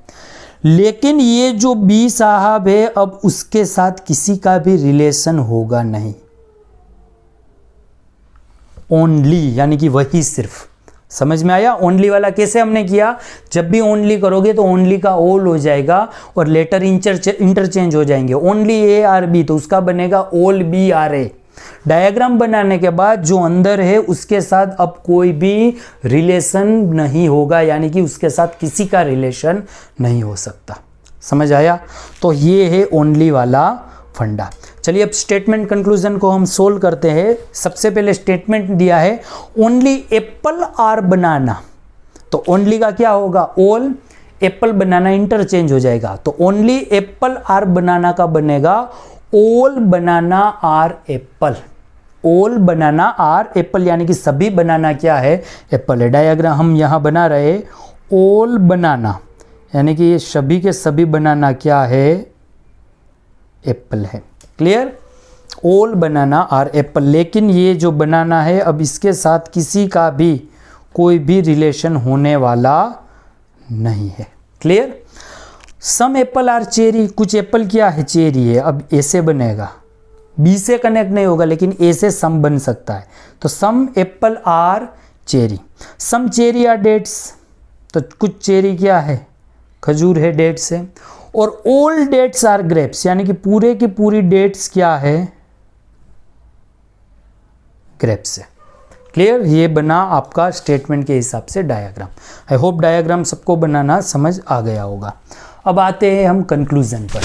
S1: लेकिन ये जो बी साहब है अब उसके साथ किसी का भी रिलेशन होगा नहीं। ओनली यानी कि वही सिर्फ, समझ में आया? ओनली वाला कैसे हमने किया, जब भी ओनली करोगे तो ओनली का ऑल हो जाएगा और लेटर इंटरचेंज हो जाएंगे। ओनली ए आर बी तो उसका बनेगा all B are A. Diagram बनाने के बाद जो अंदर है उसके साथ अब कोई भी रिलेशन नहीं होगा, यानी कि उसके साथ किसी का रिलेशन नहीं हो सकता। समझ आया? तो ये है ओनली वाला फंडा। चलिए अब स्टेटमेंट कंक्लूजन को हम सोल्व करते हैं। सबसे पहले स्टेटमेंट दिया है ओनली एप्पल आर बनाना, तो ओनली का क्या होगा, ऑल, एप्पल बनाना इंटरचेंज हो जाएगा, तो ओनली एप्पल आर बनाना का बनेगा all banana are apple. All banana are apple, यानी कि सभी बनाना क्या है, एप्पल है। डायग्राम हम यहां बना रहे, ऑल बनाना यानी कि ये सभी के सभी बनाना क्या है, एप्पल है। Clear? All banana are apple. लेकिन ये जो बनाना है अब इसके साथ किसी का भी कोई भी रिलेशन होने वाला नहीं है। Clear? Some apple are cherry, कुछ एप्पल क्या है, चेरी है। अब ए से बनेगा, बी से कनेक्ट नहीं होगा, लेकिन ए से सम बन सकता है। तो some apple are cherry, some cherry are dates, तो कुछ चेरी क्या है, खजूर है, डेट्स है। और ऑल डेट्स आर ग्रेप्स, यानी कि पूरे की पूरी डेट्स क्या है, ग्रेप्स है। क्लियर? ये बना आपका स्टेटमेंट के हिसाब से डायग्राम। आई होप डायग्राम सबको बनाना समझ आ गया होगा। अब आते हैं हम कंक्लूजन पर।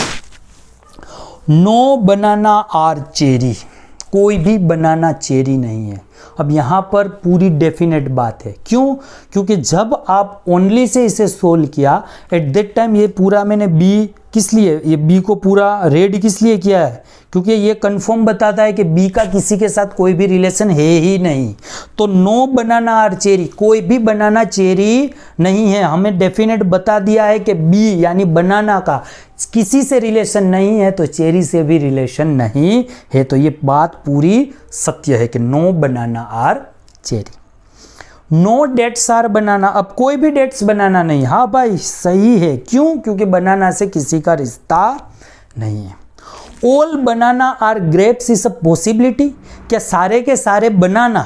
S1: नो बनाना आर चेरी, कोई भी बनाना चेरी नहीं है। अब यहाँ पर पूरी डेफिनेट बात है, क्यों? क्योंकि जब आप ओनली से इसे सोल्व किया एट दैट टाइम ये पूरा मैंने बी किस लिए, ये बी को पूरा रेड किस लिए किया है, क्योंकि ये कंफर्म बताता है कि बी का किसी के साथ कोई भी रिलेशन है ही नहीं। तो नो बनाना आर चेरी, कोई भी बनाना चेरी नहीं है। हमें डेफिनेट बता दिया है कि बी यानी बनाना का किसी से रिलेशन नहीं है, तो चेरी से भी रिलेशन नहीं है। तो ये बात पूरी सत्य है कि no banana are cherry. No dates are banana, अब कोई भी डेट्स बनाना नहीं। हाँ भाई सही है, क्यों? क्योंकि बनाना से किसी का रिश्ता नहीं है। All banana are grapes is a possibility, क्या सारे के सारे बनाना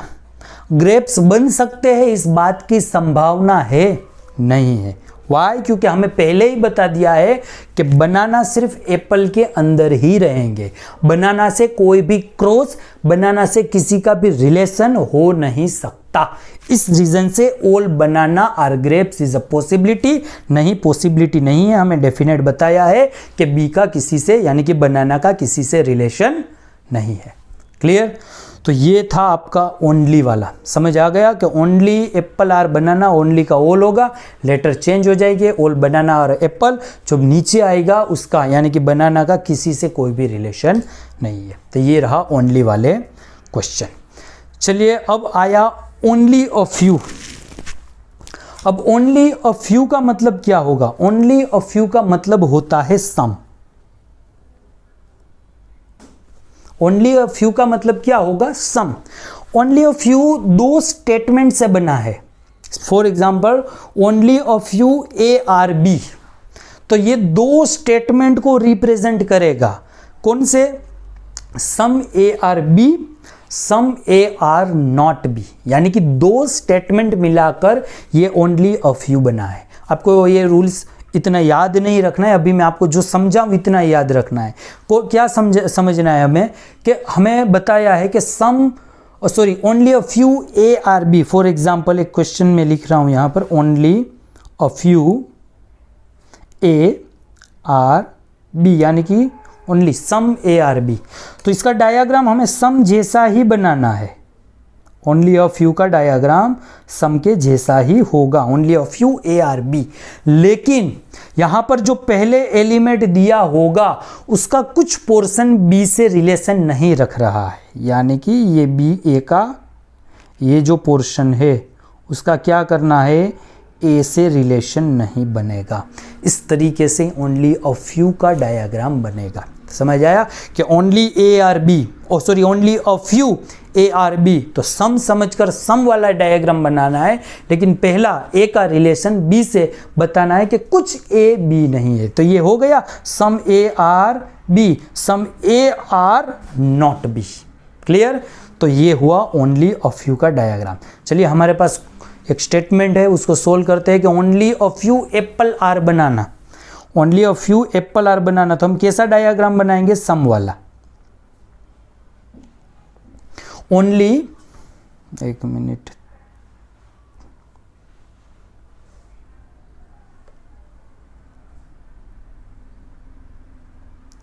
S1: ग्रेप्स बन सकते हैं? इस बात की संभावना है नहीं है। वाई? क्योंकि हमें पहले ही बता दिया है कि बनाना सिर्फ एप्पल के अंदर ही रहेंगे, बनाना से कोई भी क्रॉस, बनाना से किसी का भी रिलेशन हो नहीं सकता। इस रीजन से all banana are grapes is a possibility नहीं, पॉसिबिलिटी नहीं है। हमें डेफिनेट बताया है कि बी का किसी से यानी कि बनाना का किसी से रिलेशन नहीं है। क्लियर? तो ये था आपका ओनली वाला, समझ आ गया कि only apple are banana, only का ऑल होगा, लेटर चेंज हो जाएगी, ऑल बनाना और एप्पल, जो नीचे आएगा उसका यानी कि बनाना का किसी से कोई भी रिलेशन नहीं है। तो ये रहा ओनली वाले क्वेश्चन। चलिए अब आया ओनली अ फ्यू। अब ओनली अ फ्यू का मतलब क्या होगा? ओनली अ फ्यू का मतलब होता है सम। ओनली अ फ्यू का मतलब क्या होगा? सम। ओनली अ फ्यू दो स्टेटमेंट से बना है। For example only a few A are B, तो ये दो स्टेटमेंट को रिप्रेजेंट करेगा। कौन से? Some A are B, some A are not B, यानी कि दो स्टेटमेंट मिलाकर ये ओनली अ फ्यू बना है। आपको ये रूल्स इतना याद नहीं रखना है, अभी मैं आपको जो समझाऊं इतना याद रखना है। को क्या समझना है हमें कि हमें बताया है कि some only a few A are B. For example एक क्वेश्चन में लिख रहा हूं यहां पर only a few A are B, यानी कि only some A are B. तो इसका डायग्राम हमें सम जैसा ही बनाना है। ओनली अ फ्यू का डायग्राम सम के जैसा ही होगा, only a few A are B. लेकिन यहां पर जो पहले एलिमेंट दिया होगा उसका कुछ पोर्शन बी से रिलेशन नहीं रख रहा है, यानी कि ये बी ए का ये जो पोर्शन है उसका क्या करना है? ए से रिलेशन नहीं बनेगा। इस तरीके से ओनली अ फ्यू का डायग्राम बनेगा। समझ आया कि only A are B, only a few A are B, तो सम समझकर सम वाला डायग्राम बनाना है, लेकिन पहला ए का रिलेशन बी से बताना है कि कुछ ए बी नहीं है। तो ये हो गया some A are B, some A are not B. Clear? तो ये हुआ ओनली अ फ्यू का डायग्राम। चलिए हमारे पास एक स्टेटमेंट है, उसको सोल्व करते हैं कि only a few apple are banana. Only a few apple are banana, तो हम कैसा डायग्राम बनाएंगे? सम वाला। ओनली, एक मिनट,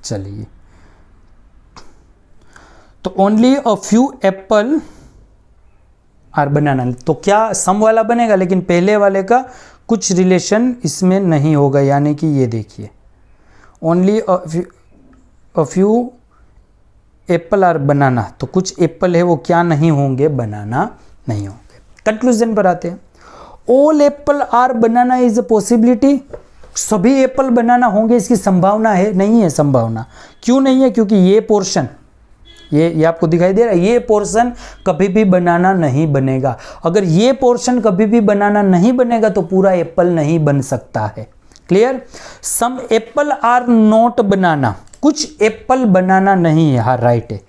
S1: चलिए, तो only a few apple are banana, तो क्या सम वाला बनेगा, लेकिन पहले वाले का कुछ रिलेशन इसमें नहीं होगा। यानी कि ये देखिए only a few apple are banana, तो कुछ एप्पल है वो क्या नहीं होंगे? बनाना नहीं होंगे। कंक्लूजन पर आते हैं। All apple are banana is a possibility, सभी एप्पल बनाना होंगे इसकी संभावना है? नहीं है संभावना। क्यों नहीं है? क्योंकि ये पोर्शन, ये आपको दिखाई दे रहा है, ये पोर्शन कभी भी बनाना नहीं बनेगा। अगर ये पोर्शन कभी भी बनाना नहीं बनेगा तो पूरा एप्पल नहीं बन सकता है। Clear? Some apple are not banana, कुछ एप्पल बनाना नहीं है। हाँ राइट है।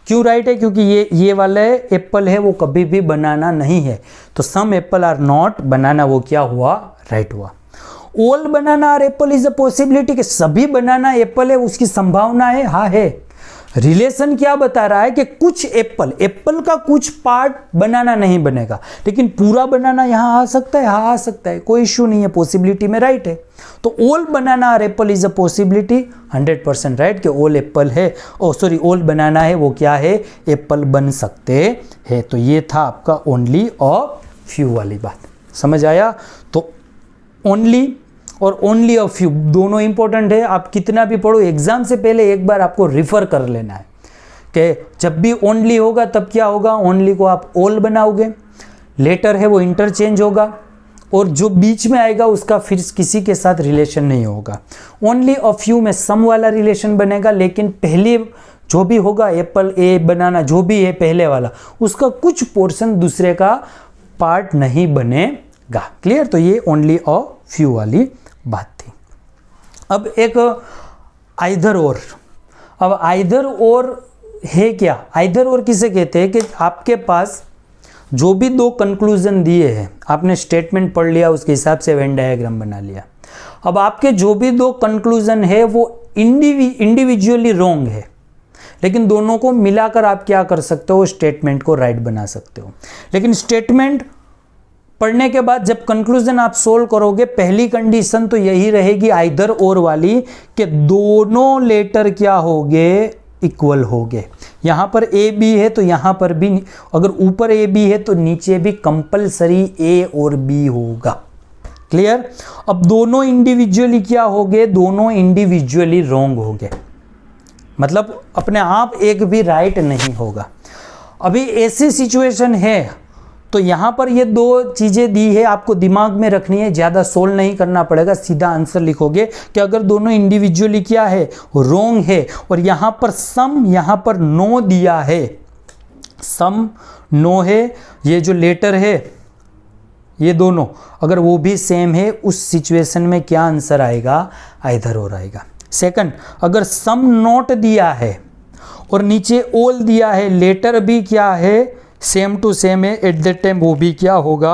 S1: क्यों राइट है? क्योंकि ये वाला एप्पल है वो कभी भी बनाना नहीं है। तो some apple are not banana, वो क्या हुआ? राइट हुआ। All banana are apple is a possibility, कि सभी बनाना एप्पल है उसकी संभावना है। हाँ है। रिलेशन क्या बता रहा है कि कुछ एप्पल का कुछ पार्ट बनाना नहीं बनेगा, लेकिन पूरा बनाना यहां आ सकता है। हाँ आ सकता है, कोई इश्यू नहीं है, पॉसिबिलिटी में राइट है। तो ऑल बनाना और Apple is a possibility, 100% right कि ऑल एप्पल है, ऑल बनाना है वो क्या है? एप्पल बन सकते हैं। तो ये था आपका ओनली और फ्यू वाली बात। समझ आया? तो ओनली और ओनली अ फ्यू दोनों इंपॉर्टेंट है। आप कितना भी पढ़ो, एग्जाम से पहले एक बार आपको रिफर कर लेना है कि जब भी ओनली होगा तब क्या होगा? ओनली को आप ऑल बनाओगे, लेटर है वो इंटरचेंज होगा, और जो बीच में आएगा उसका फिर किसी के साथ रिलेशन नहीं होगा। ओनली अ फ्यू में सम वाला रिलेशन बनेगा, लेकिन पहले जो भी होगा एप्पल ए बनाना जो भी है पहले वाला, उसका कुछ पोर्शन दूसरे का पार्ट नहीं बनेगा। क्लियर? तो ये ओनली अ फ्यू वाली बात थी। अब एक आइदर और, अब आइदर और है क्या? आइदर और किसे कहते हैं कि आपके पास जो भी दो कंक्लूजन दिए हैं, आपने स्टेटमेंट पढ़ लिया, उसके हिसाब से वेन डायग्राम बना लिया। अब आपके जो भी दो कंक्लूजन है वो इंडिविजुअली रॉन्ग है, लेकिन दोनों को मिलाकर आप क्या कर सकते हो? स्टेटमेंट को राइट बना सकते हो। लेकिन स्टेटमेंट पढ़ने के बाद जब कंक्लूजन आप सोल्व करोगे, पहली कंडीशन तो यही रहेगी आइदर और वाली कि दोनों लेटर क्या होंगे? इक्वल होंगे। यहां पर ए बी है तो यहां पर भी, अगर ऊपर ए बी है तो नीचे भी कंपलसरी ए और बी होगा। क्लियर? अब दोनों इंडिविजुअली क्या होंगे? दोनों इंडिविजुअली रॉन्ग होंगे, मतलब अपने आप एक भी राइट नहीं होगा। अभी ऐसी सिचुएशन है तो यहां पर ये दो चीजें दी है, आपको दिमाग में रखनी है, ज्यादा सोल्व नहीं करना पड़ेगा, सीधा आंसर लिखोगे कि अगर दोनों इंडिविजुअली क्या है? रॉन्ग है, और यहां पर सम, यहां पर नो दिया है, सम नो है, ये जो लेटर है ये दोनों अगर वो भी सेम है, उस सिचुएशन में क्या आंसर आएगा? आइदर और आएगा। सेकंड, अगर सम नोट दिया है और नीचे ऑल दिया है, लेटर भी क्या है? सेम टू सेम है, एट दैट टाइम वो भी क्या होगा?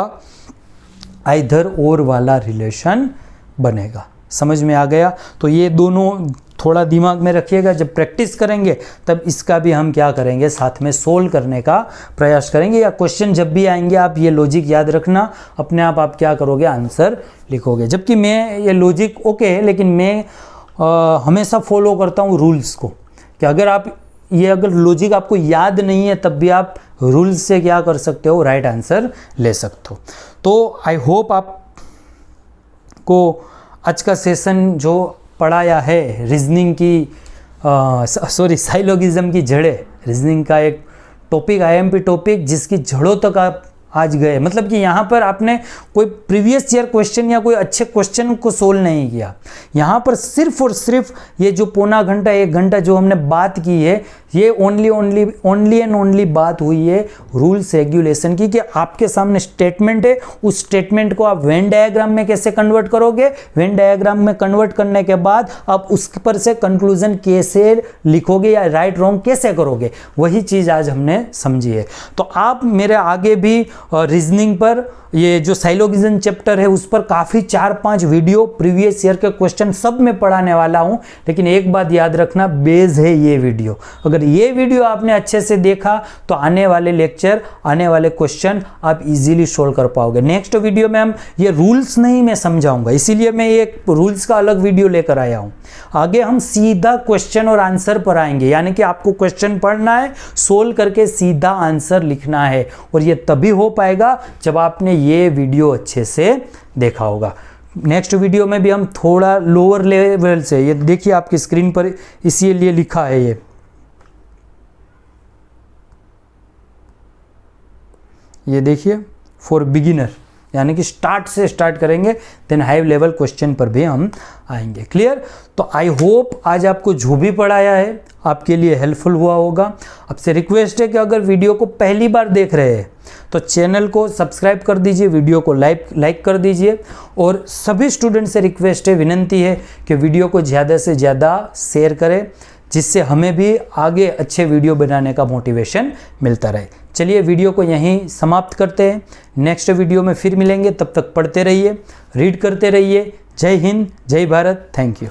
S1: आइदर और वाला रिलेशन बनेगा। समझ में आ गया? तो ये दोनों थोड़ा दिमाग में रखिएगा, जब प्रैक्टिस करेंगे तब इसका भी हम क्या करेंगे? साथ में सोल्व करने का प्रयास करेंगे, या क्वेश्चन जब भी आएंगे आप ये लॉजिक याद रखना, अपने आप क्या करोगे? आंसर लिखोगे। जबकि मैं ये लॉजिक ओके है, लेकिन मैं हमेशा फॉलो करता हूँ रूल्स को, कि अगर लॉजिक आपको याद नहीं है तब भी आप रूल्स से क्या कर सकते हो? राइट आंसर ले सकते हो। तो आई होप आपको आज का सेशन जो पढ़ाया है रीजनिंग की साइलोगिज्म की जड़ें, रीजनिंग का एक टॉपिक, आईएमपी टॉपिक, जिसकी जड़ों तक आप आज गए, मतलब कि यहाँ पर आपने कोई प्रीवियस ईयर क्वेश्चन या कोई अच्छे क्वेश्चन को सोल्व नहीं किया। यहाँ पर सिर्फ और सिर्फ ये जो पौना घंटा 1 घंटा जो हमने बात की है, ये ओनली एंड ओनली बात हुई है रूल्स रेगुलेशन की, कि आपके सामने स्टेटमेंट है, उस स्टेटमेंट को आप वेन डायग्राम में कैसे कन्वर्ट करोगे, वेन डायग्राम में कन्वर्ट करने के बाद आप उस पर से कंक्लूजन कैसे लिखोगे या राइट रॉन्ग कैसे करोगे, वही चीज़ आज हमने समझी है। तो आप मेरे आगे भी रीजनिंग पर, ये जो साइलोगिज्म चैप्टर है उस पर काफ़ी 4-5 वीडियो प्रीवियस ईयर के क्वेश्चन सब में पढ़ाने वाला हूं, लेकिन एक बात याद रखना, बेस है ये वीडियो। अगर ये वीडियो आपने अच्छे से देखा तो आने वाले लेक्चर, आने वाले क्वेश्चन आप इजीली सोल्व कर पाओगे। नेक्स्ट वीडियो में हम ये रूल्स नहीं मैं समझाऊंगा, इसीलिए मैं एक रूल्स का अलग वीडियो लेकर आया हूं। आगे हम सीधा क्वेश्चन और आंसर पर आएंगे, यानी कि आपको क्वेश्चन पढ़ना है, सोल्व करके सीधा आंसर लिखना है, और ये तभी हो पाएगा जब आपने ये वीडियो अच्छे से देखा होगा। नेक्स्ट वीडियो में भी हम थोड़ा लोअर लेवल से, ये देखिए आपकी स्क्रीन पर इसीलिए लिखा है, ये देखिए फॉर बिगिनर, यानी कि स्टार्ट से स्टार्ट करेंगे, देन हाई लेवल क्वेश्चन पर भी हम आएंगे। क्लियर? तो आई होप आज आपको जो भी पढ़ाया है आपके लिए हेल्पफुल हुआ होगा। आपसे रिक्वेस्ट है कि अगर वीडियो को पहली बार देख रहे हैं तो चैनल को सब्सक्राइब कर दीजिए, वीडियो को लाइक कर दीजिए, और सभी स्टूडेंट से रिक्वेस्ट है, विनंती है कि वीडियो को ज़्यादा से ज़्यादा शेयर करें, जिससे हमें भी आगे अच्छे वीडियो बनाने का मोटिवेशन मिलता रहे। चलिए वीडियो को यहीं समाप्त करते हैं, नेक्स्ट वीडियो में फिर मिलेंगे, तब तक पढ़ते रहिए, रीड करते रहिए। जय हिंद, जय भारत, थैंक यू।